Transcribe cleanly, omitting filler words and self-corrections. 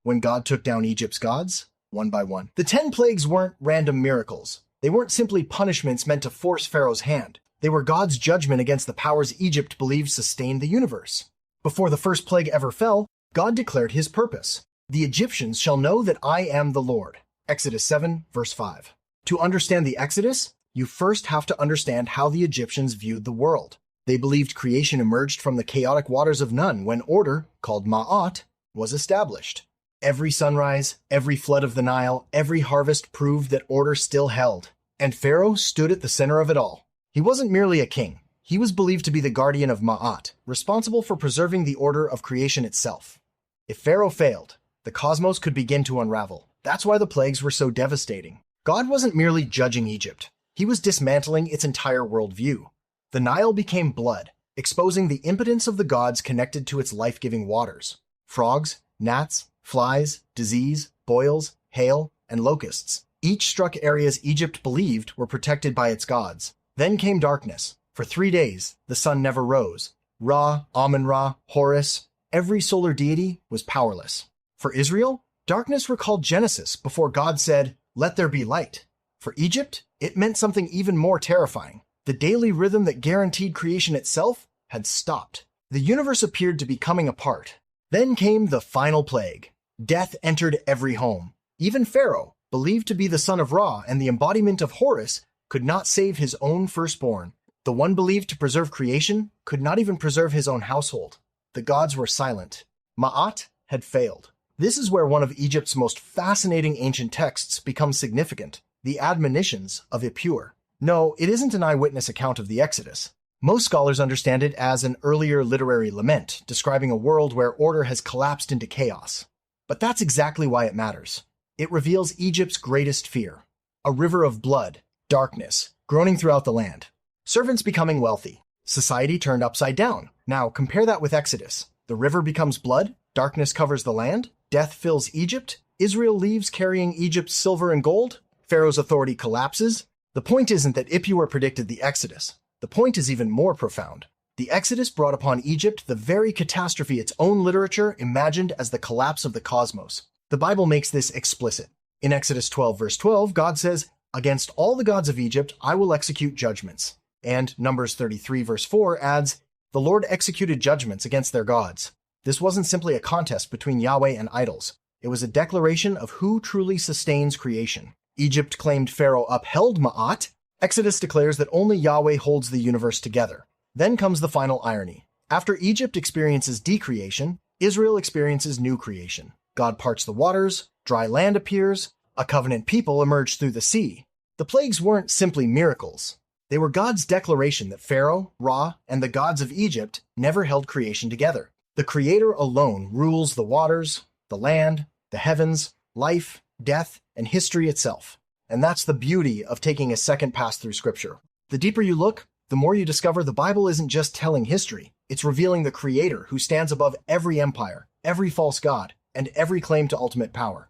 when God took down Egypt's gods, one by one. The 10 plagues weren't random miracles. They weren't simply punishments meant to force Pharaoh's hand. They were God's judgment against the powers Egypt believed sustained the universe. Before the first plague ever fell, God declared his purpose. The Egyptians shall know that I am the Lord. Exodus 7, verse 5. To understand the Exodus, you first have to understand how the Egyptians viewed the world. They believed creation emerged from the chaotic waters of Nun when order, called Ma'at, was established. Every sunrise, every flood of the Nile, every harvest proved that order still held. And Pharaoh stood at the center of it all. He wasn't merely a king. He was believed to be the guardian of Ma'at, responsible for preserving the order of creation itself. If Pharaoh failed, the cosmos could begin to unravel. That's why the plagues were so devastating. God wasn't merely judging Egypt. He was dismantling its entire worldview. The Nile became blood, exposing the impotence of the gods connected to its life-giving waters. Frogs, gnats, flies, disease, boils, hail, and locusts. Each struck areas Egypt believed were protected by its gods. Then came darkness. For 3 days, the sun never rose. Ra, Amun-Ra, Horus, every solar deity was powerless. For Israel, darkness recalled Genesis before God said, "Let there be light." For Egypt, it meant something even more terrifying. The daily rhythm that guaranteed creation itself had stopped. The universe appeared to be coming apart. Then came the final plague. Death entered every home. Even Pharaoh, believed to be the son of Ra and the embodiment of Horus, could not save his own firstborn. The one believed to preserve creation could not even preserve his own household. The gods were silent. Ma'at had failed. This is where one of Egypt's most fascinating ancient texts becomes significant, the admonitions of Ippur. No, it isn't an eyewitness account of the Exodus. Most scholars understand it as an earlier literary lament, describing a world where order has collapsed into chaos. But that's exactly why it matters. It reveals Egypt's greatest fear, a river of blood, darkness, groaning throughout the land. Servants becoming wealthy. Society turned upside down. Now compare that with Exodus. The river becomes blood, darkness covers the land, death fills Egypt, Israel leaves carrying Egypt's silver and gold, Pharaoh's authority collapses. The point isn't that Ippur predicted the Exodus. The point is even more profound. The Exodus brought upon Egypt the very catastrophe its own literature imagined as the collapse of the cosmos. The Bible makes this explicit. In Exodus 12, verse 12, God says, "Against all the gods of Egypt I will execute judgments." And Numbers 33, verse 4 adds, "The Lord executed judgments against their gods." This wasn't simply a contest between Yahweh and idols. It was a declaration of who truly sustains creation. Egypt claimed Pharaoh upheld Ma'at. Exodus declares that only Yahweh holds the universe together. Then comes the final irony. After Egypt experiences decreation, Israel experiences new creation. God parts the waters, dry land appears, a covenant people emerge through the sea. The plagues weren't simply miracles. They were God's declaration that Pharaoh, Ra, and the gods of Egypt never held creation together. The Creator alone rules the waters, the land, the heavens, life, death, and history itself. And that's the beauty of taking a second pass through Scripture. The deeper you look, the more you discover the Bible isn't just telling history. It's revealing the Creator who stands above every empire, every false god, and every claim to ultimate power.